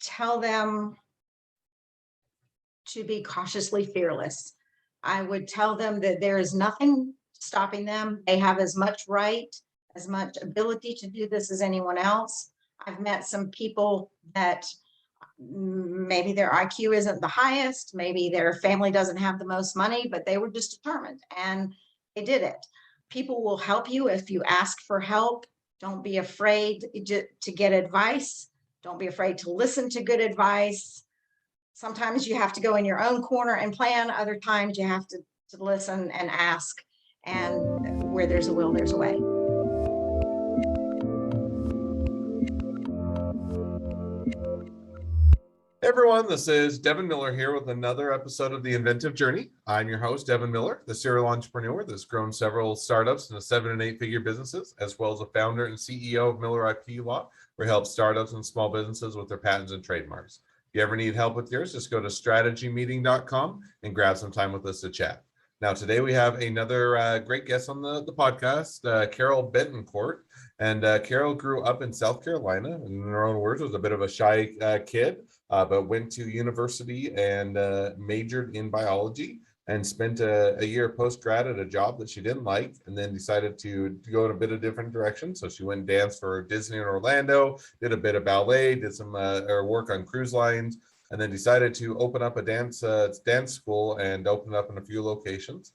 tell them to be cautiously fearless. I would tell them that there is nothing stopping them. They have as much right, as much ability to do this as anyone else. I've met some people that maybe their IQ isn't the highest, maybe their family doesn't have the most money, but they were just determined and they did it. People will help you if you ask for help. Don't be afraid to get advice. Don't be afraid to listen to good advice. Sometimes you have to go in your own corner and plan. Other times you have to listen and ask. And where there's a will, there's a way. Hey everyone, this is Devin Miller here with another episode of The Inventive Journey. I'm your host, Devin Miller, the serial entrepreneur that's grown several startups into 7- and 8-figure businesses, as well as a founder and CEO of Miller IP Law, where we help startups and small businesses with their patents and trademarks. If you ever need help with yours, just go to strategymeeting.com and grab some time with us to chat. Now, today we have another great guest on the podcast, Carol Bettencourt. And Carol grew up in South Carolina, and in her own words, was a bit of a shy kid, but went to university and majored in biology and spent a year post-grad at a job that she didn't like, and then decided to go in a bit of different direction. So she went and danced for Disney in Orlando, did a bit of ballet, did some work on cruise lines, and then decided to open up a dance school and open up in a few locations.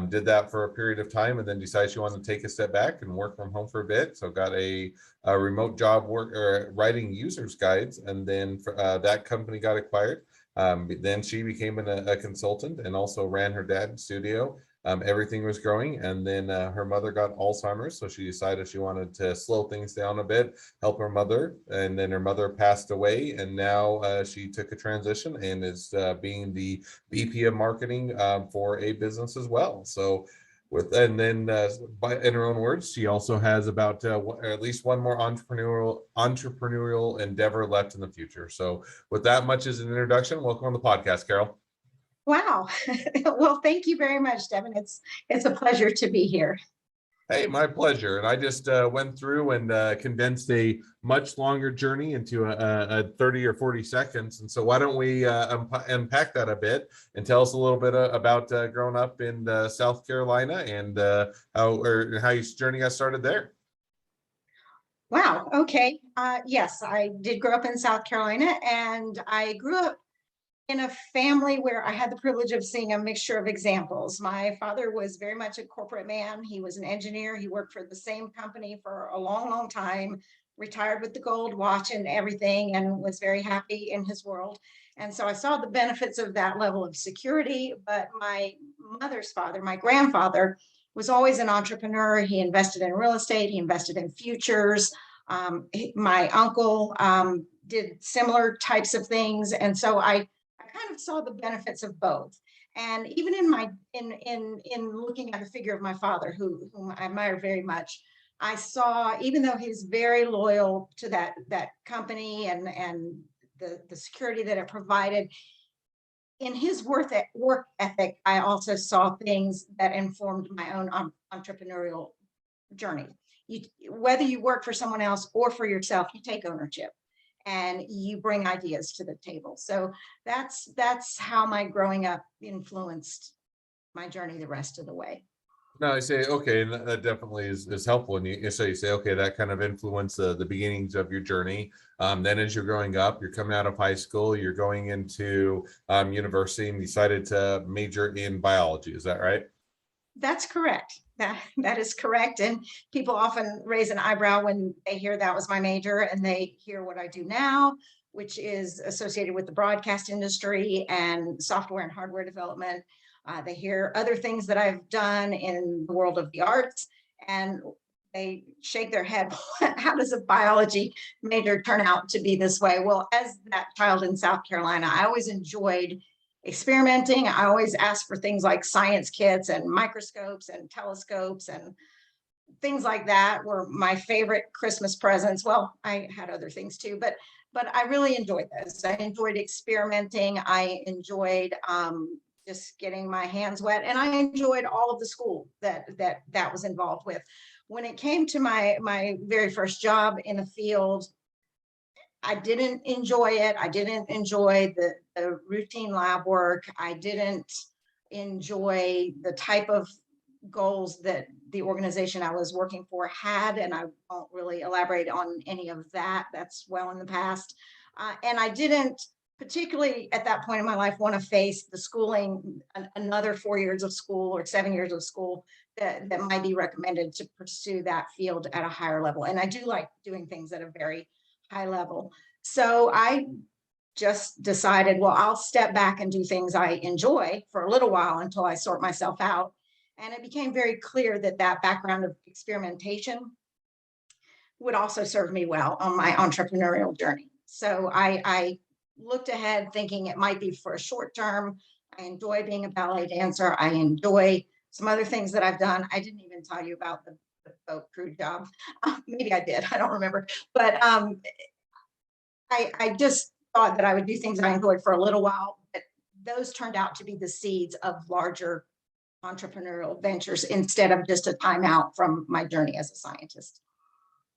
Did that for a period of time and then decided she wanted to take a step back and work from home for a bit. So got a remote job writing users guides, and then that company got acquired. Then she became a consultant and also ran her dad's studio. Everything was growing, and then her mother got Alzheimer's, so she decided she wanted to slow things down a bit, help her mother, and then her mother passed away, and now she took a transition and is being the VP of marketing for a business as well. So in her own words, she also has about at least one more entrepreneurial endeavor left in the future. So with that much as an introduction, welcome on the podcast, Carol. Wow. Well, thank you very much, Devin. It's a pleasure to be here. Hey, my pleasure. And I just went through and condensed a much longer journey into a 30 or 40 seconds. And so why don't we unpack that a bit and tell us a little bit about growing up in South Carolina and how your journey got started there. Wow. Okay. Yes, I did grow up in South Carolina, and I grew up in a family where I had the privilege of seeing a mixture of examples. My father was very much a corporate man. He was an engineer. He worked for the same company for a long, long time, retired with the gold watch and everything, and was very happy in his world. And so I saw the benefits of that level of security. But my mother's father, my grandfather, was always an entrepreneur. He invested in real estate. He invested in futures. My uncle did similar types of things. And so I kind of saw the benefits of both. And even in looking at the figure of my father, whom I admire very much, I saw, even though he's very loyal to that company and the security that it provided, in his work ethic, I also saw things that informed my own entrepreneurial journey. Whether you work for someone else or for yourself, you take ownership and you bring ideas to the table. So that's how my growing up influenced my journey the rest of the way. No, I say, okay, and that definitely is helpful. And you say, okay, that kind of influenced the beginnings of your journey. Then as you're growing up, you're coming out of high school, you're going into university and decided to major in biology. Is that right? That's correct. That is correct. And people often raise an eyebrow when they hear that was my major and they hear what I do now, which is associated with the broadcast industry and software and hardware development. They hear other things that I've done in the world of the arts, and they shake their head. How does a biology major turn out to be this way? Well, as that child in South Carolina, I always enjoyed experimenting. I always asked for things like science kits and microscopes and telescopes, and things like that were my favorite Christmas presents. Well, I had other things too, but I really enjoyed those. I enjoyed experimenting. I enjoyed just getting my hands wet, and I enjoyed all of the school that was involved with. When it came to my very first job in the field, I didn't enjoy it. I didn't enjoy the routine lab work. I didn't enjoy the type of goals that the organization I was working for had, and I won't really elaborate on any of that. That's well in the past. And I didn't, particularly at that point in my life, want to face the schooling, another 4 years of school or 7 years of school that might be recommended to pursue that field at a higher level. And I do like doing things at a very high level. So I just decided, well, I'll step back and do things I enjoy for a little while until I sort myself out. And it became very clear that that background of experimentation would also serve me well on my entrepreneurial journey. So I looked ahead thinking it might be for a short term. I enjoy being a ballet dancer. I enjoy some other things that I've done. I didn't even tell you about the boat crew job. Maybe I did. I don't remember. But I just thought that I would do things I enjoyed for a little while. But those turned out to be the seeds of larger entrepreneurial ventures instead of just a timeout from my journey as a scientist.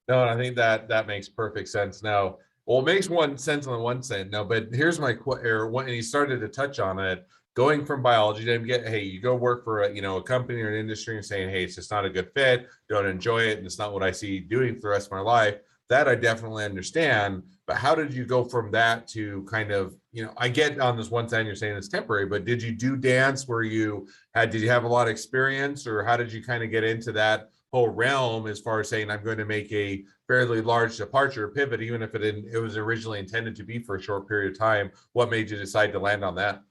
No, and I think that makes perfect sense. Now, well, it makes one sense on the one side. No, but here's my and he started to touch on it. Going from biology, then get, hey, you go work for a company or an industry and saying, hey, it's just not a good fit, don't enjoy it, and it's not what I see doing for the rest of my life. That I definitely understand. But how did you go from that to kind of, I get on this one side you're saying it's temporary, but did you do dance where did you have a lot of experience, or how did you kind of get into that whole realm as far as saying I'm going to make a fairly large departure pivot, even if it was originally intended to be for a short period of time? What made you decide to land on that?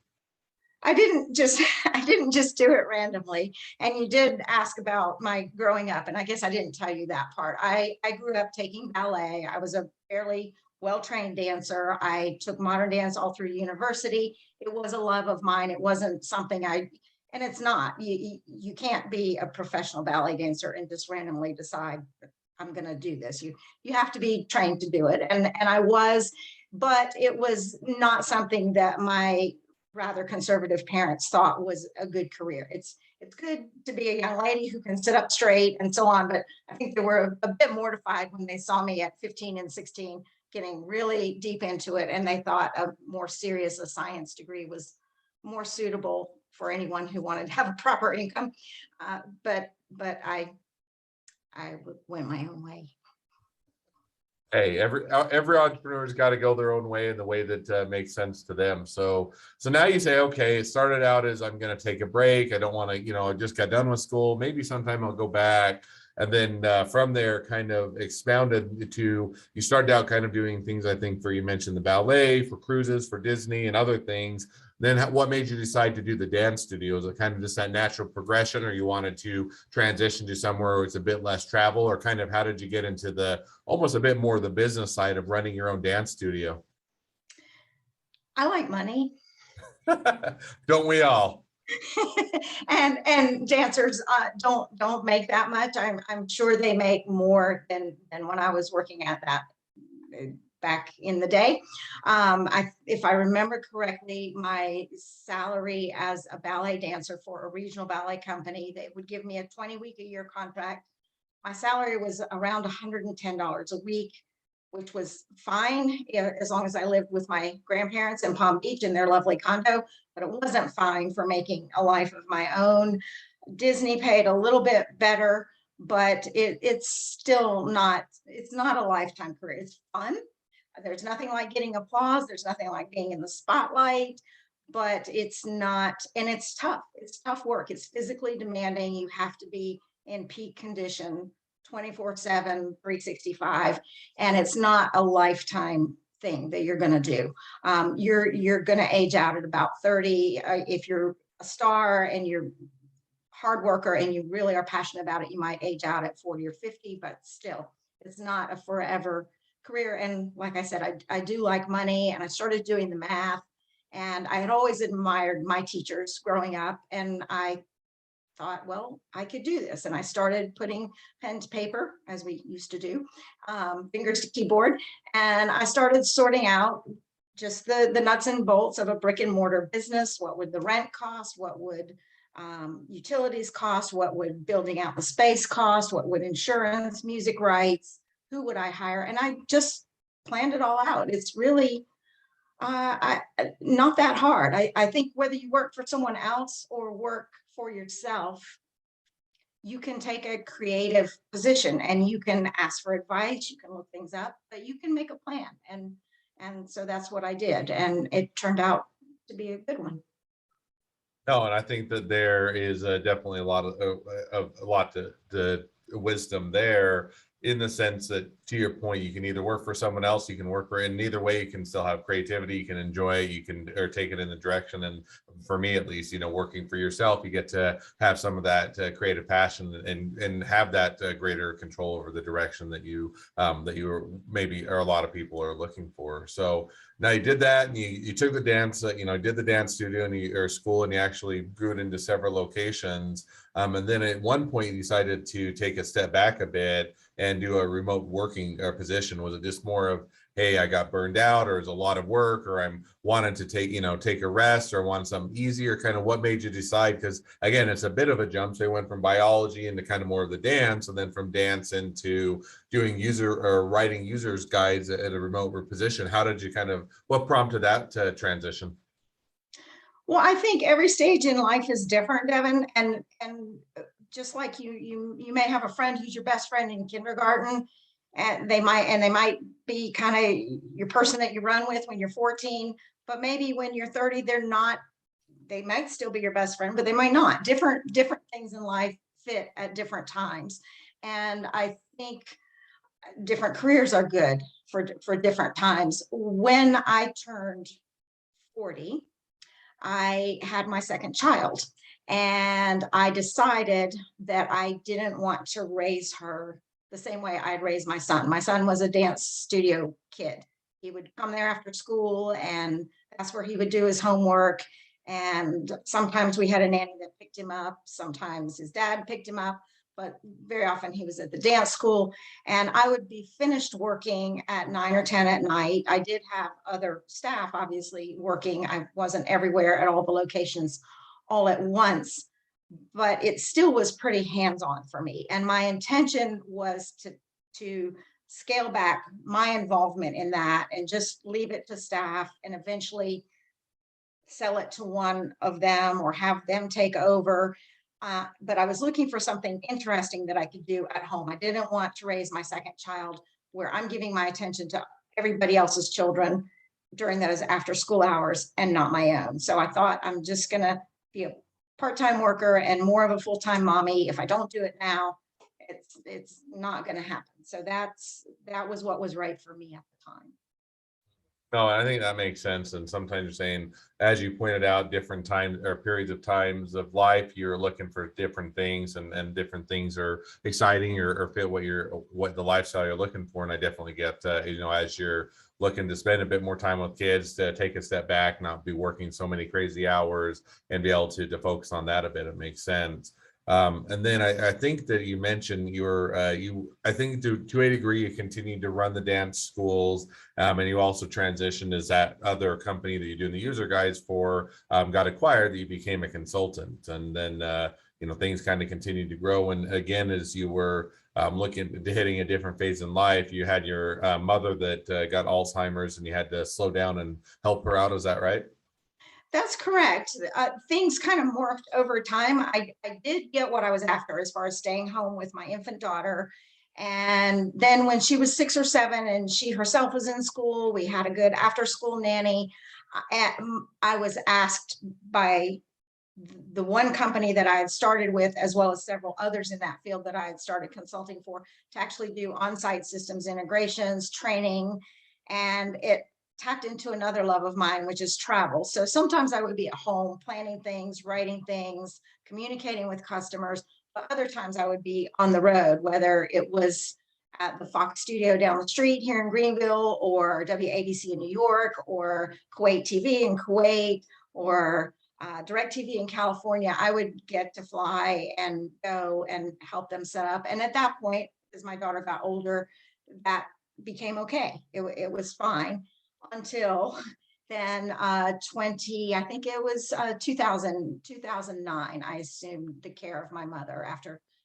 I didn't just do it randomly. And you did ask about my growing up, and I guess I didn't tell you that part. I grew up taking ballet. I was a fairly well-trained dancer. I took modern dance all through university. It was a love of mine. It wasn't something and it's not. You can't be a professional ballet dancer and just randomly decide I'm going to do this. You have to be trained to do it, and I was, but it was not something that my rather conservative parents thought was a good career. It's good to be a young lady who can sit up straight and so on, but I think they were a bit mortified when they saw me at 15 and 16 getting really deep into it, and they thought a more serious a science degree was more suitable for anyone who wanted to have a proper income. But I went my own way. Hey, every entrepreneur's got to go their own way in the way that makes sense to them. So now you say, okay, it started out as I'm going to take a break. I don't want to, I just got done with school. Maybe sometime I'll go back. And then from there kind of expounded to, you started out kind of doing things, I think, you mentioned the ballet, for cruises, for Disney and other things. Then what made you decide to do the dance studio? Was it kind of just that natural progression, or you wanted to transition to somewhere where it's a bit less travel, or kind of how did you get into the almost a bit more the business side of running your own dance studio? I like money. Don't we all? and dancers don't make that much. I'm sure they make more than when I was working at that back in the day. If I remember correctly, my salary as a ballet dancer for a regional ballet company, they would give me a 20-week-a-year contract. My salary was around $110 a week, which was fine as long as I lived with my grandparents in Palm Beach in their lovely condo, but it wasn't fine for making a life of my own. Disney paid a little bit better, but it's still not, it's not a lifetime career. It's fun. There's nothing like getting applause. There's nothing like being in the spotlight, but it's not, and it's tough. It's tough work. It's physically demanding. You have to be in peak condition 24/7, 365, and it's not a lifetime thing that you're going to do. You're going to age out at about 30. If you're a star and you're hard worker and you really are passionate about it, you might age out at 40 or 50, but still, it's not a forever career. And like I said, I do like money, and I started doing the math, and I had always admired my teachers growing up, and I thought, well, I could do this. And I started putting pen to paper, as we used to do, fingers to keyboard, and I started sorting out just the nuts and bolts of a brick and mortar business. What would the rent cost? What would utilities cost? What would building out the space cost? What would insurance, music rights? Who would I hire? And I just planned it all out. It's really not that hard. I think whether you work for someone else or work for yourself, you can take a creative position and you can ask for advice, you can look things up, but you can make a plan. And so that's what I did. And it turned out to be a good one. No, and I think that there is definitely a lot of a lot to wisdom there, in the sense that, to your point, you can either work for someone else, you can work for, and either way you can still have creativity, you can enjoy it, you can, or take it in the direction. And for me at least, working for yourself, you get to have some of that creative passion, and have that greater control over the direction that you are, maybe, or a lot of people are looking for. So now you did that, and you took the dance, did the dance studio or school, and you actually grew it into several locations. And then at one point you decided to take a step back a bit and do a remote working position. Was it just more of, hey, I got burned out, or is a lot of work, or I'm wanted to take a rest, or want something easier? Kind of what made you decide? Because again, it's a bit of a jump. So you went from biology into kind of more of the dance, and then from dance into doing writing users guides at a remote position. How did you what prompted that transition? Well, I think every stage in life is different, Devin, and just like you may have a friend who's your best friend in kindergarten, and they might be kind of your person that you run with when you're 14, but maybe when you're 30, they're not. They might still be your best friend, but they might not. Different things in life fit at different times, and I think different careers are good for different times. When I turned 40, I had my second child, and I decided that I didn't want to raise her the same way I'd raised my son. My son was a dance studio kid. He would come there after school, and that's where he would do his homework. And sometimes we had a nanny that picked him up. Sometimes his dad picked him up, but very often he was at the dance school. And I would be finished working at 9 or 10 at night. I did have other staff, obviously, working. I wasn't everywhere at all the locations all at once, but it still was pretty hands-on for me. And my intention was to scale back my involvement in that and just leave it to staff, and eventually sell it to one of them or have them take over. But I was looking for something interesting that I could do at home. I didn't want to raise my second child where I'm giving my attention to everybody else's children during those after school hours and not my own. So I thought, I'm just going to be a part-time worker and more of a full-time mommy. If I don't do it now, it's not going to happen. So that was what was right for me at the time. No, I think that makes sense. And sometimes you're saying, as you pointed out, different times or periods of times of life, you're looking for different things, and different things are exciting, or fit what the lifestyle you're looking for. And I definitely get, as you're looking to spend a bit more time with kids, to take a step back, not be working so many crazy hours, and be able to focus on that a bit. It makes sense. And then I think that you mentioned I think to a degree, you continued to run the dance schools, and you also transitioned as that other company that you're doing the user guides for got acquired, that you became a consultant. And then, things kind of continued to grow. And again, as you were looking to hitting a different phase in life, you had your mother that got Alzheimer's, and you had to slow down and help her out. Is that right? That's correct. Things kind of morphed over time. I did get what I was after as far as staying home with my infant daughter. And then when she was 6 or 7 and she herself was in school, we had a good after school nanny. I was asked by the one company that I had started with, as well as several others in that field that I had started consulting for, to actually do on-site systems integrations, training, and it tapped into another love of mine, which is travel. So sometimes I would be at home planning things, writing things, communicating with customers, but other times I would be on the road, whether it was at the Fox studio down the street here in Greenville, or WABC in New York, or Kuwait TV in Kuwait, or DirecTV in California. I would get to fly and go and help them set up. And at that point, as my daughter got older, that became okay. It was fine until then I think it was 2009, I assumed the care of my mother after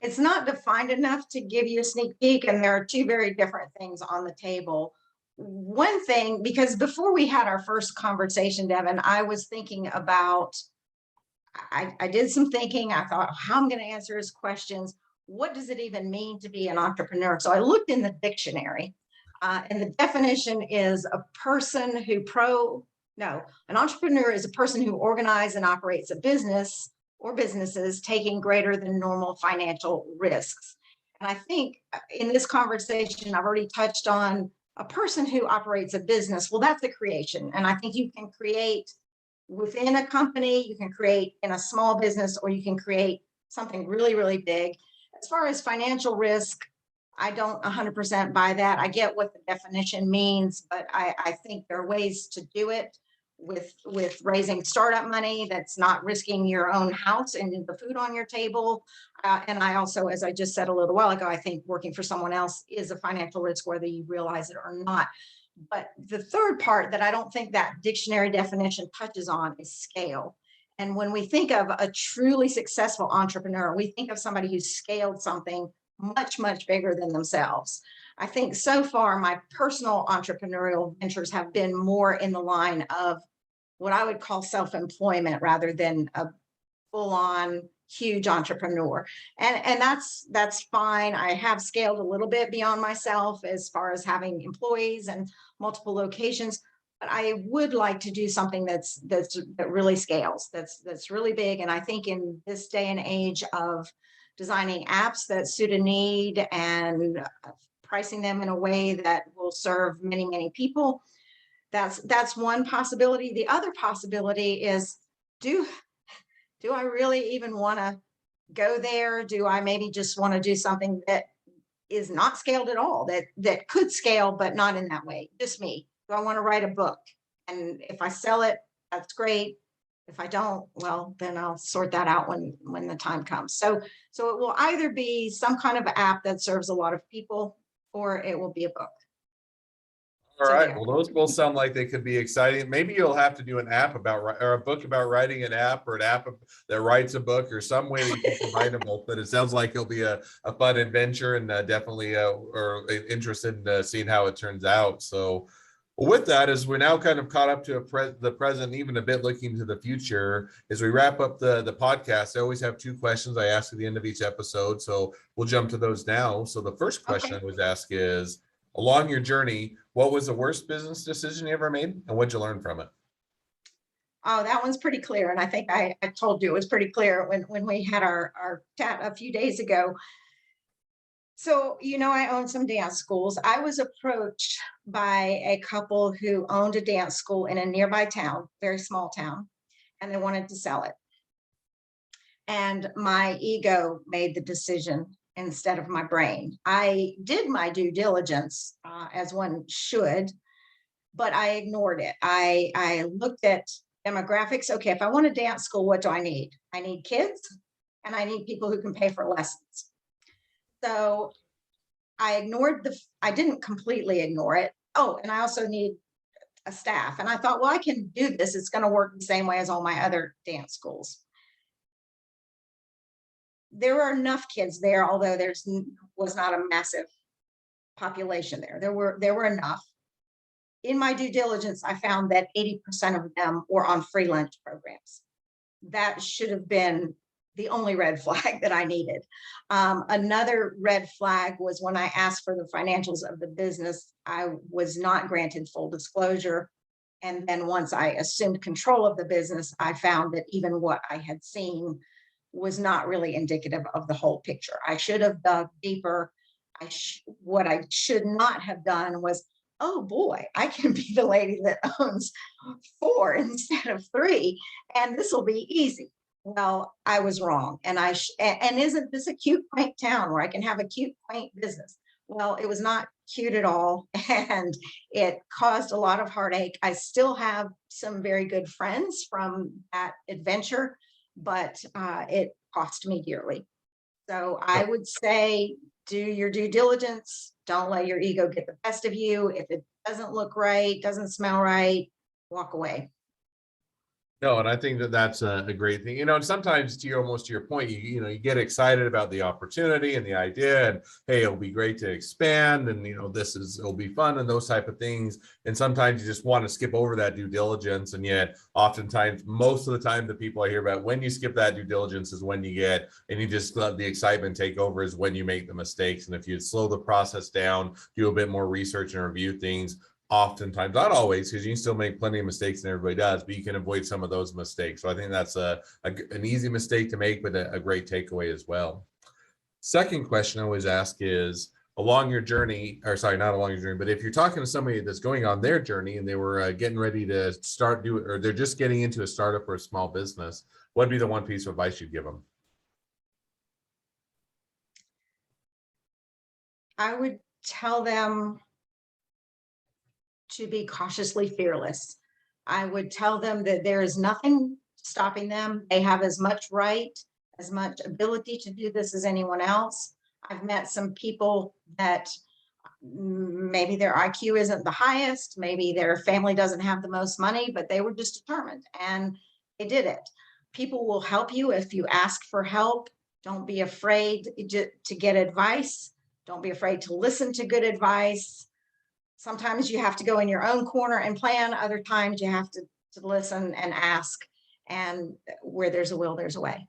It's not defined enough to give you a sneak peek, and there are two very different things on the table. One thing, because before we had our first conversation, Devin, I was thinking about, I did some thinking. I thought, how I'm going to answer his questions. What does it even mean to be an entrepreneur? So I looked in the dictionary, and the definition is a person who an entrepreneur is a person who organizes and operates a business or businesses taking greater than normal financial risks. And I think in this conversation, I've already touched on a person who operates a business. Well, that's a creation. And I think you can create within a company, you can create in a small business, or you can create something really, really big. As far as financial risk, I don't 100% buy that. I get what the definition means, but I think there are ways to do it with raising startup money that's not risking your own house and the food on your table. And I also, as I just said a little while ago, I think working for someone else is a financial risk, whether you realize it or not. But the third part that I don't think that dictionary definition touches on is scale. And when we think of a truly successful entrepreneur, we think of somebody who's scaled something much, much bigger than themselves. I think so far my personal entrepreneurial ventures have been more in the line of what I would call self-employment rather than a full-on huge entrepreneur. And that's fine. I have scaled a little bit beyond myself as far as having employees and multiple locations, but I would like to do something that really scales, that's really big. And I think in this day and age of designing apps that suit a need and pricing them in a way that will serve many, many people, that's one possibility. The other possibility is, do I really even want to go there? Do I maybe just want to do something that is not scaled at all, that could scale, but not in that way? Just me. Do I want to write a book? And if I sell it, that's great. If I don't, well, then I'll sort that out when the time comes. So it will either be some kind of app that serves a lot of people, or it will be a book. All So right. there. Well, those both sound like they could be exciting. Maybe you'll have to do an app or a book about writing an app, or an app that writes a book, or some way that you can combine them both. But it sounds like it'll be a fun adventure, and definitely or interested in seeing how it turns out. So with that, as we're now kind of caught up to the present, even a bit looking to the future, as we wrap up the podcast, I always have two questions I ask at the end of each episode. So we'll jump to those now. So the first question I always ask is, along your journey, what was the worst business decision you ever made, and what'd you learn from it? Oh, that one's pretty clear. And I think I told you it was pretty clear when we had our chat a few days ago. So, I own some dance schools. I was approached by a couple who owned a dance school in a nearby town, very small town, and they wanted to sell it. And my ego made the decision instead of my brain. I did my due diligence, as one should, but I ignored it. I looked at demographics. Okay, if I want a dance school, what do I need? I need kids, and I need people who can pay for lessons. So I didn't completely ignore it. Oh, and I also need a staff. And I thought, well, I can do this. It's going to work the same way as all my other dance schools. There are enough kids there, although was not a massive population there. There were enough. In my due diligence, I found that 80% of them were on free lunch programs. That should have been the only red flag that I needed. Another red flag was when I asked for the financials of the business, I was not granted full disclosure. And then once I assumed control of the business, I found that even what I had seen was not really indicative of the whole picture. I should have dug deeper. What I should not have done was, oh boy, I can be the lady that owns 4 instead of 3, and this will be easy. Well, I was wrong. And and isn't this a cute, quaint town where I can have a cute, quaint business? Well, it was not cute at all, and it caused a lot of heartache. I still have some very good friends from that adventure, but it cost me dearly. So I would say, do your due diligence. Don't let your ego get the best of you. If it doesn't look right, doesn't smell right, walk away. No, and I think that that's a great thing, and sometimes to your almost to your point, you get excited about the opportunity and the idea, and hey, it'll be great to expand, and it'll be fun and those type of things. And sometimes you just want to skip over that due diligence, and yet oftentimes, most of the time, the people I hear about when you skip that due diligence is when and you just let the excitement take over is when you make the mistakes. And if you slow the process down, do a bit more research and review things, oftentimes, not always, because you can still make plenty of mistakes and everybody does, but you can avoid some of those mistakes. So I think that's an easy mistake to make, but a great takeaway as well. Second question I always ask is, along your journey, or sorry, not along your journey, but if you're talking to somebody that's going on their journey and they were getting ready to start doing, or they're just getting into a startup or a small business, what'd be the one piece of advice you'd give them? I would tell them to be cautiously fearless. I would tell them that there is nothing stopping them. They have as much right, as much ability to do this as anyone else. I've met some people that maybe their IQ isn't the highest, maybe their family doesn't have the most money, but they were just determined and they did it. People will help you if you ask for help. Don't be afraid to get advice. Don't be afraid to listen to good advice. Sometimes you have to go in your own corner and plan. Other times you have to listen and ask. And where there's a will, there's a way.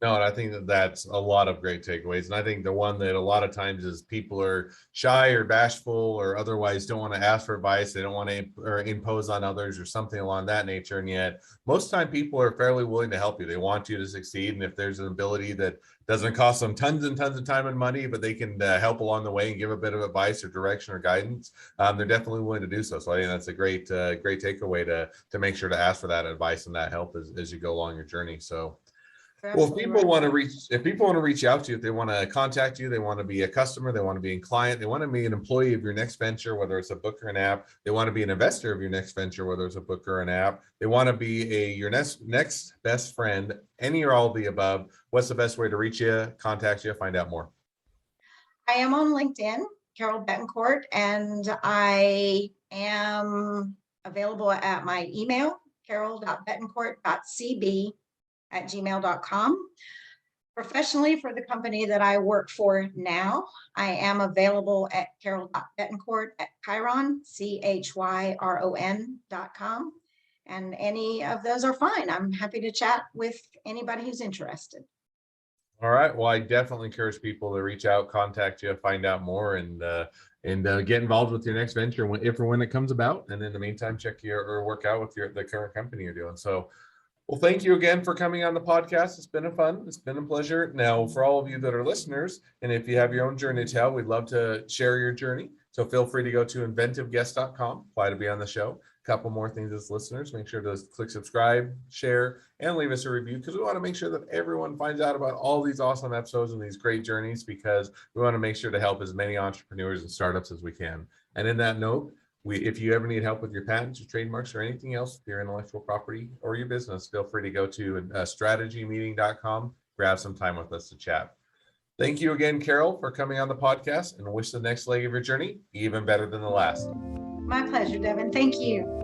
No, and I think that that's a lot of great takeaways. And I think the one that a lot of times is people are shy or bashful or otherwise don't want to ask for advice. They don't want to impose on others or something along that nature. And yet most time people are fairly willing to help you. They want you to succeed. And if there's an ability that doesn't cost them tons and tons of time and money, but they can help along the way and give a bit of advice or direction or guidance, they're definitely willing to do so. So I think that's a great takeaway to make sure to ask for that advice and that help as you go along your journey. So well, if people want to reach out to you, if they want to contact you, they want to be a customer, they want to be a client, they want to be an employee of your next venture, whether it's a book or an app, they want to be an investor of your next venture, whether it's a book or an app, they want to be your next best friend, any or all of the above, what's the best way to reach you, contact you, find out more? I am on LinkedIn, Carol Bettencourt, and I am available at my email, carol.bettencourt.cb@gmail.com. Professionally, for the company that I work for now, I am available at carol.bettencourt@chyron, CHYRON.com. And any of those are fine. I'm happy to chat with anybody who's interested. All right. Well, I definitely encourage people to reach out, contact you, find out more, and get involved with your next venture if or when it comes about. And in the meantime, check or work out with the current company you're doing. So, well, thank you again for coming on the podcast. It's been it's been a pleasure. Now, for all of you that are listeners, and if you have your own journey to tell, we'd love to share your journey. So feel free to go to inventiveguest.com, apply to be on the show. A couple more things as listeners, make sure to click subscribe, share, and leave us a review, because we want to make sure that everyone finds out about all these awesome episodes and these great journeys, because we want to make sure to help as many entrepreneurs and startups as we can. And in that note, if you ever need help with your patents or trademarks or anything else with your intellectual property or your business, feel free to go to strategymeeting.com, grab some time with us to chat. Thank you again, Carol, for coming on the podcast, and wish the next leg of your journey even better than the last. My pleasure, Devin. Thank you.